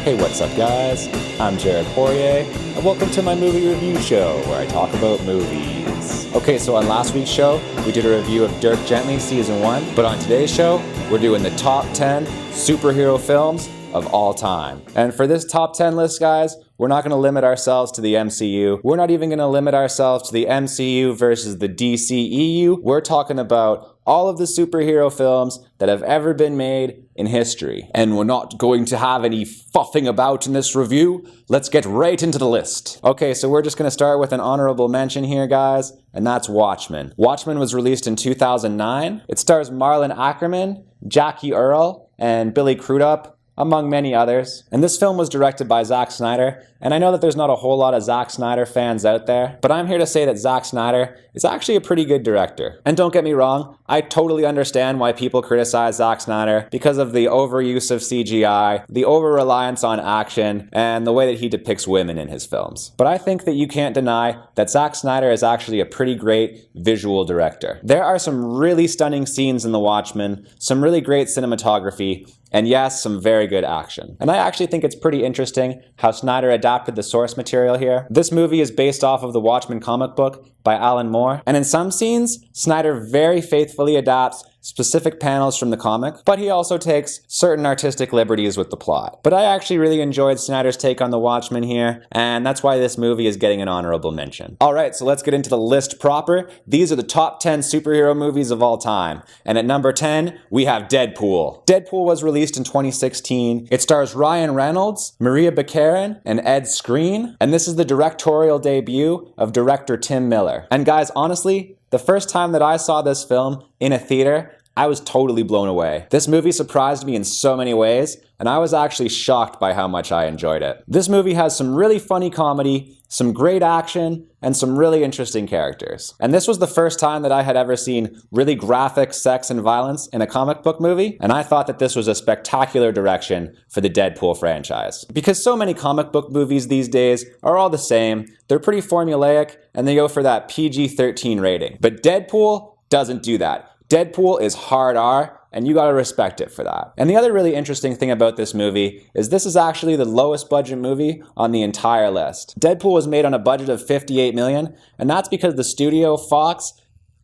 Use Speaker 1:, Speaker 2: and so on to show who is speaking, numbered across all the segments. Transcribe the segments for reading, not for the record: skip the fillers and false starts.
Speaker 1: Hey, what's up guys? I'm Jared Poirier, and welcome to my movie review show, where I talk about movies. Okay, so on last week's show, we did a review of Dirk Gently Season 1, but on today's show, we're doing the top 10 superhero films of all time. And for this top 10 list, guys, we're not going to limit ourselves to the MCU. We're not even going to limit ourselves to the MCU versus the DCEU. We're talking about all of the superhero films that have ever been made in history. And we're not going to have any fuffing about in this review. Let's get right into the list. Okay, so we're just going to start with an honorable mention here, guys, and that's Watchmen. Watchmen was released in 2009. It stars Marlon Ackerman, Jackie Earle, and Billy Crudup, among many others. And this film was directed by Zack Snyder, and I know that there's not a whole lot of Zack Snyder fans out there, but I'm here to say that Zack Snyder is actually a pretty good director. And don't get me wrong, I totally understand why people criticize Zack Snyder because of the overuse of CGI, the over-reliance on action, and the way that he depicts women in his films. But I think that you can't deny that Zack Snyder is actually a pretty great visual director. There are some really stunning scenes in The Watchmen, some really great cinematography, and yes, some very good action. And I actually think it's pretty interesting how Snyder adapted the source material here. This movie is based off of the Watchmen comic book by Alan Moore, and in some scenes, Snyder very faithfully adapts specific panels from the comic, but he also takes certain artistic liberties with the plot. But I actually really enjoyed Snyder's take on The Watchmen here, and that's why this movie is getting an honorable mention. Alright, so let's get into the list proper. These are the top 10 superhero movies of all time. And at number 10, we have Deadpool. Deadpool was released in 2016. It stars Ryan Reynolds, Maria Baccarin, and Ed Skrein, and this is the directorial debut of director Tim Miller. And guys, honestly, the first time that I saw this film in a theater, I was totally blown away. This movie surprised me in so many ways, and I was actually shocked by how much I enjoyed it. This movie has some really funny comedy, some great action, and some really interesting characters. And this was the first time that I had ever seen really graphic sex and violence in a comic book movie, and I thought that this was a spectacular direction for the Deadpool franchise. Because so many comic book movies these days are all the same, they're pretty formulaic, and they go for that PG-13 rating. But Deadpool doesn't do that. Deadpool is hard R, and you gotta respect it for that. And the other really interesting thing about this movie is this is actually the lowest budget movie on the entire list. Deadpool was made on a budget of $58 million, and that's because the studio, Fox,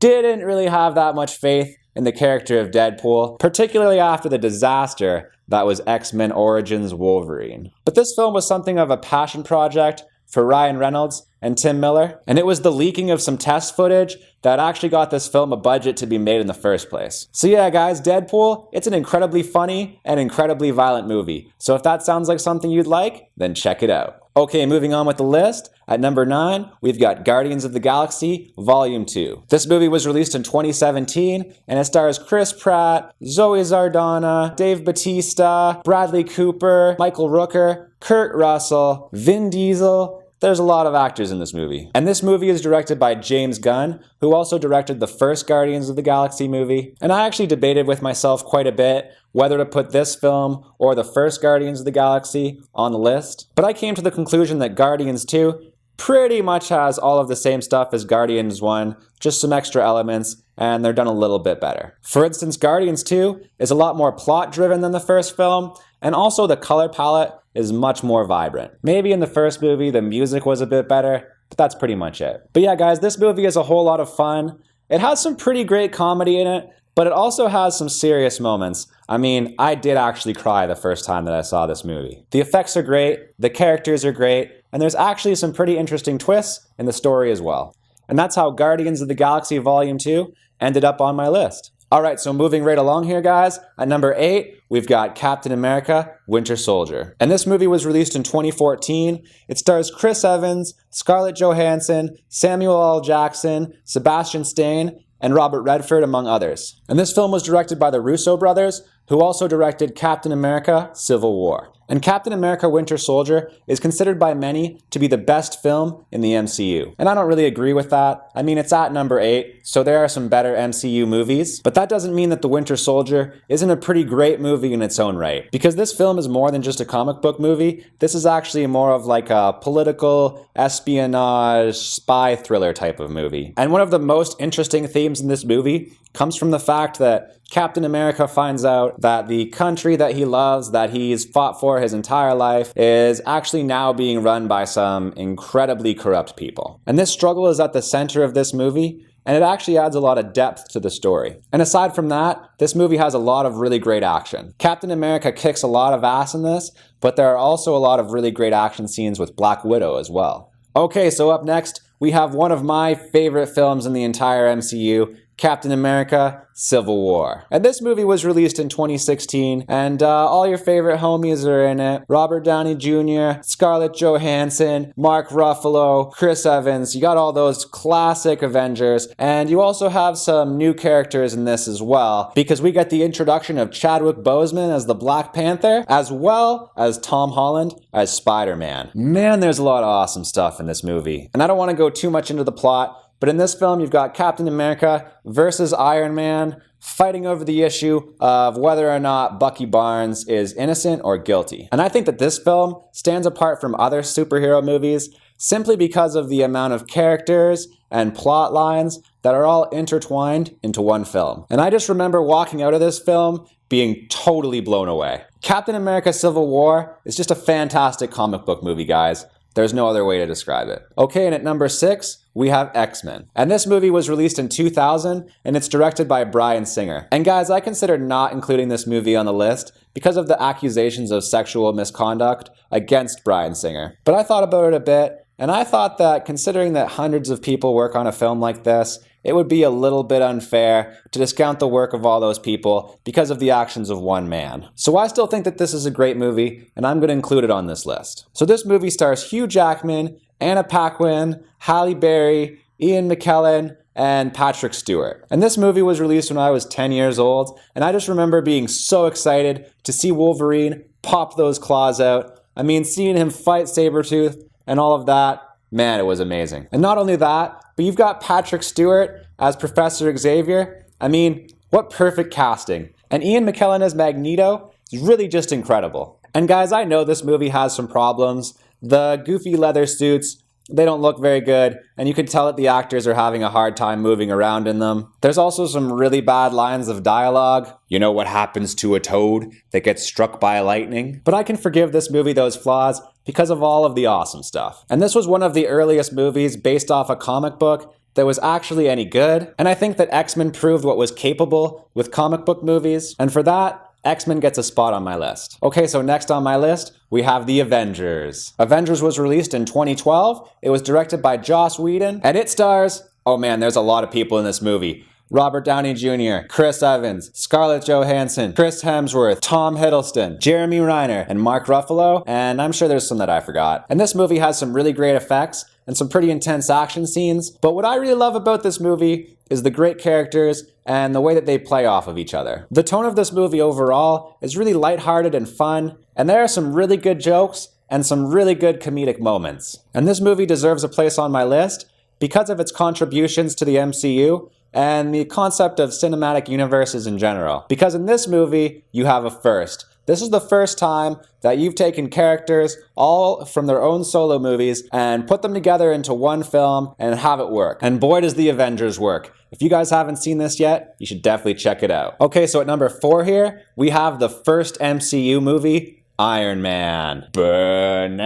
Speaker 1: didn't really have that much faith in the character of Deadpool, particularly after the disaster that was X-Men Origins Wolverine. But this film was something of a passion project for Ryan Reynolds and Tim Miller, and it was the leaking of some test footage that actually got this film a budget to be made in the first place. So yeah, guys, Deadpool, it's an incredibly funny and incredibly violent movie. So if that sounds like something you'd like, then check it out. Okay, moving on with the list. At number 9, we've got Guardians of the Galaxy Volume 2. This movie was released in 2017, and it stars Chris Pratt, Zoe Saldana, Dave Bautista, Bradley Cooper, Michael Rooker, Kurt Russell, Vin Diesel. There's a lot of actors in this movie. And this movie is directed by James Gunn, who also directed the first Guardians of the Galaxy movie. And I actually debated with myself quite a bit whether to put this film or the first Guardians of the Galaxy on the list. But I came to the conclusion that Guardians 2 pretty much has all of the same stuff as Guardians 1, just some extra elements, and they're done a little bit better. For instance, Guardians 2 is a lot more plot-driven than the first film, and also the color palette is much more vibrant. Maybe in the first movie, the music was a bit better, but that's pretty much it. But yeah, guys, this movie is a whole lot of fun. It has some pretty great comedy in it, but it also has some serious moments. I mean, I did actually cry the first time that I saw this movie. The effects are great, the characters are great, and there's actually some pretty interesting twists in the story as well. And that's how Guardians of the Galaxy Volume 2 ended up on my list. Alright, so moving right along here, guys. At number 8, we've got Captain America Winter Soldier. And this movie was released in 2014. It stars Chris Evans, Scarlett Johansson, Samuel L. Jackson, Sebastian Stan, and Robert Redford, among others. And this film was directed by the Russo brothers, who also directed Captain America Civil War. And Captain America Winter Soldier is considered by many to be the best film in the MCU. And I don't really agree with that. I mean, it's at number 8, so there are some better MCU movies, but that doesn't mean that The Winter Soldier isn't a pretty great movie in its own right. Because this film is more than just a comic book movie, this is actually more of like a political, espionage, spy thriller type of movie. And one of the most interesting themes in this movie comes from the fact that Captain America finds out that the country that he loves, that he's fought for his entire life, is actually now being run by some incredibly corrupt people. And this struggle is at the center of this movie, and it actually adds a lot of depth to the story. And aside from that, this movie has a lot of really great action. Captain America kicks a lot of ass in this, but there are also a lot of really great action scenes with Black Widow as well. Okay, so up next, we have one of my favorite films in the entire MCU, Captain America Civil War. And this movie was released in 2016, and all your favorite homies are in it. Robert Downey Jr., Scarlett Johansson, Mark Ruffalo, Chris Evans. You got all those classic Avengers, and you also have some new characters in this as well, because we get the introduction of Chadwick Boseman as the Black Panther, as well as Tom Holland as Spider-Man. Man, there's a lot of awesome stuff in this movie. And I don't want to go too much into the plot, but in this film, you've got Captain America versus Iron Man fighting over the issue of whether or not Bucky Barnes is innocent or guilty. And I think that this film stands apart from other superhero movies simply because of the amount of characters and plot lines that are all intertwined into one film. And I just remember walking out of this film being totally blown away. Captain America Civil War is just a fantastic comic book movie, guys. There's no other way to describe it. Okay, and at number 6, we have X-Men. And this movie was released in 2000, and it's directed by Bryan Singer. And guys, I consider not including this movie on the list because of the accusations of sexual misconduct against Bryan Singer. But I thought about it a bit, and I thought that considering that hundreds of people work on a film like this, it would be a little bit unfair to discount the work of all those people because of the actions of one man. So I still think that this is a great movie, and I'm going to include it on this list. So this movie stars Hugh Jackman, Anna Paquin, Halle Berry, Ian McKellen, and Patrick Stewart. And this movie was released when I was 10 years old, and I just remember being so excited to see Wolverine pop those claws out. I mean, seeing him fight Sabretooth and all of that, man, it was amazing. And not only that, but you've got Patrick Stewart as Professor Xavier. I mean, what perfect casting. And Ian McKellen as Magneto is really just incredible. And guys, I know this movie has some problems. The goofy leather suits, they don't look very good, and you can tell that the actors are having a hard time moving around in them. There's also some really bad lines of dialogue. You know what happens to a toad that gets struck by lightning? But I can forgive this movie those flaws because of all of the awesome stuff. And this was one of the earliest movies based off a comic book that was actually any good. And I think that X-Men proved what was capable with comic book movies. And for that, X-Men gets a spot on my list. Okay, so next on my list, we have The Avengers. Avengers was released in 2012. It was directed by Joss Whedon, and it stars, oh man, there's a lot of people in this movie. Robert Downey Jr., Chris Evans, Scarlett Johansson, Chris Hemsworth, Tom Hiddleston, Jeremy Renner, and Mark Ruffalo, and I'm sure there's some that I forgot. And this movie has some really great effects and some pretty intense action scenes, but what I really love about this movie is the great characters and the way that they play off of each other. The tone of this movie overall is really lighthearted and fun, and there are some really good jokes and some really good comedic moments. And this movie deserves a place on my list because of its contributions to the MCU and the concept of cinematic universes in general. Because in this movie, you have a first. This is the first time that you've taken characters all from their own solo movies and put them together into one film and have it work. And boy, does The Avengers work. If you guys haven't seen this yet, you should definitely check it out. Okay, so at number 4 here, we have the first MCU movie, Iron Man. And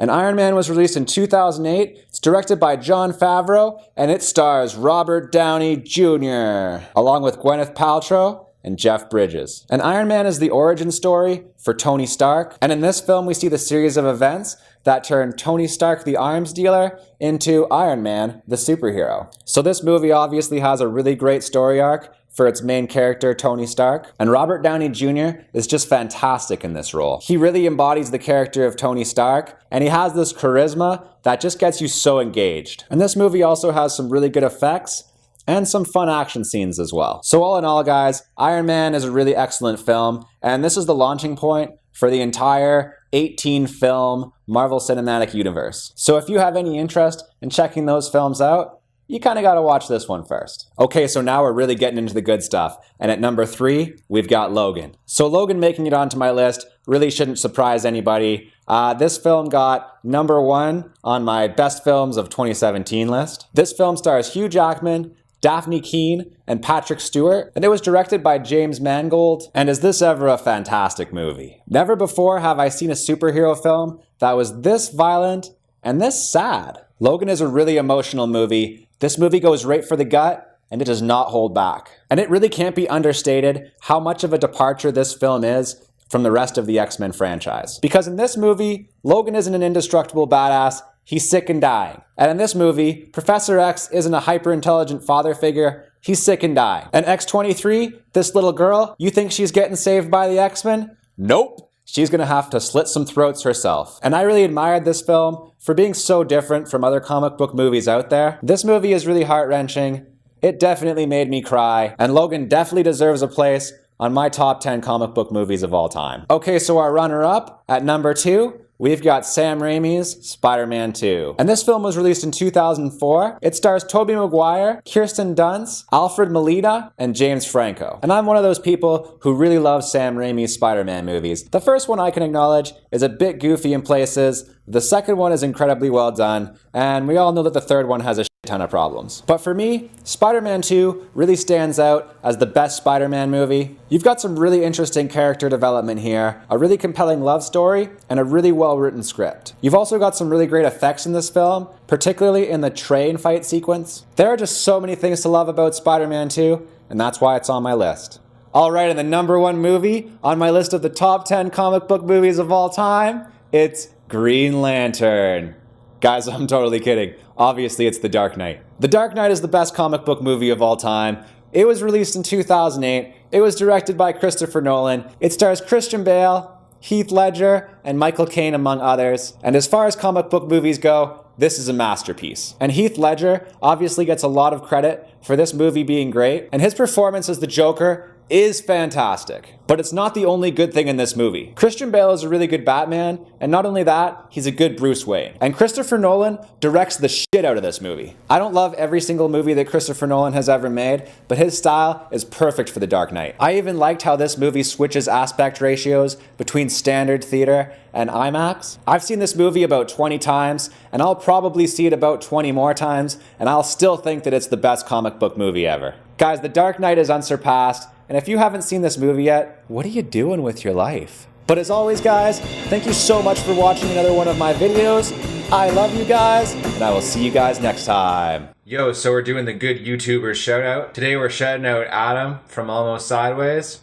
Speaker 1: Iron Man was released in 2008. It's directed by Jon Favreau, and it stars Robert Downey Jr., along with Gwyneth Paltrow and Jeff Bridges. And Iron Man is the origin story for Tony Stark. And in this film, we see the series of events that turn Tony Stark, the arms dealer, into Iron Man, the superhero. So this movie obviously has a really great story arc for its main character, Tony Stark. And Robert Downey Jr. is just fantastic in this role. He really embodies the character of Tony Stark, and he has this charisma that just gets you so engaged. And this movie also has some really good effects and some fun action scenes as well. So all in all, guys, Iron Man is a really excellent film, and this is the launching point for the entire 18-film Marvel Cinematic Universe. So if you have any interest in checking those films out, you kind of got to watch this one first. Okay, so now we're really getting into the good stuff. And at number 3, we've got Logan. So Logan making it onto my list really shouldn't surprise anybody. This film got number 1 on my best films of 2017 list. This film stars Hugh Jackman, Daphne Keane, and Patrick Stewart, and it was directed by James Mangold, and is this ever a fantastic movie. Never before have I seen a superhero film that was this violent and this sad. Logan is a really emotional movie. This movie goes right for the gut, and it does not hold back. And it really can't be understated how much of a departure this film is from the rest of the X-Men franchise. Because in this movie, Logan isn't an indestructible badass, he's sick and dying. And in this movie, Professor X isn't a hyper-intelligent father figure, he's sick and dying. And X-23, this little girl, you think she's getting saved by the X-Men? Nope. She's gonna have to slit some throats herself. And I really admired this film for being so different from other comic book movies out there. This movie is really heart-wrenching. It definitely made me cry, and Logan definitely deserves a place on my top 10 comic book movies of all time. Okay, so our runner-up, at number 2, we've got Sam Raimi's Spider-Man 2. And this film was released in 2004. It stars Tobey Maguire, Kirsten Dunst, Alfred Molina, and James Franco. And I'm one of those people who really love Sam Raimi's Spider-Man movies. The first one I can acknowledge is a bit goofy in places, the second one is incredibly well done, and we all know that the third one has a ton of problems. But for me, Spider-Man 2 really stands out as the best Spider-Man movie. You've got some really interesting character development here, a really compelling love story, and a really well-written script. You've also got some really great effects in this film, particularly in the train fight sequence. There are just so many things to love about Spider-Man 2, and that's why it's on my list. Alright, and the number 1 movie on my list of the top 10 comic book movies of all time, it's Green Lantern. Guys, I'm totally kidding. Obviously, it's The Dark Knight. The Dark Knight is the best comic book movie of all time. It was released in 2008. It was directed by Christopher Nolan. It stars Christian Bale, Heath Ledger, and Michael Caine, among others. And as far as comic book movies go, this is a masterpiece. And Heath Ledger obviously gets a lot of credit for this movie being great, and his performance as the Joker is fantastic. But it's not the only good thing in this movie. Christian Bale is a really good Batman, and not only that, he's a good Bruce Wayne. And Christopher Nolan directs the shit out of this movie. I don't love every single movie that Christopher Nolan has ever made, but his style is perfect for The Dark Knight. I even liked how this movie switches aspect ratios between standard theater and IMAX. I've seen this movie about 20 times, and I'll probably see it about 20 more times, and I'll still think that it's the best comic book movie ever. Guys, The Dark Knight is unsurpassed, and if you haven't seen this movie yet, what are you doing with your life? But as always, guys, thank you so much for watching another one of my videos. I love you guys, and I will see you guys next time. Yo, so we're doing the good YouTuber shout out. Today we're shouting out Adam from Almost Sideways.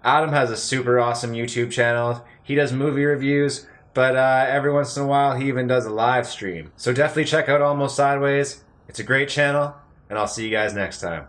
Speaker 1: Adam has a super awesome YouTube channel. He does movie reviews, but every once in a while he even does a live stream. So definitely check out Almost Sideways. It's a great channel, and I'll see you guys next time.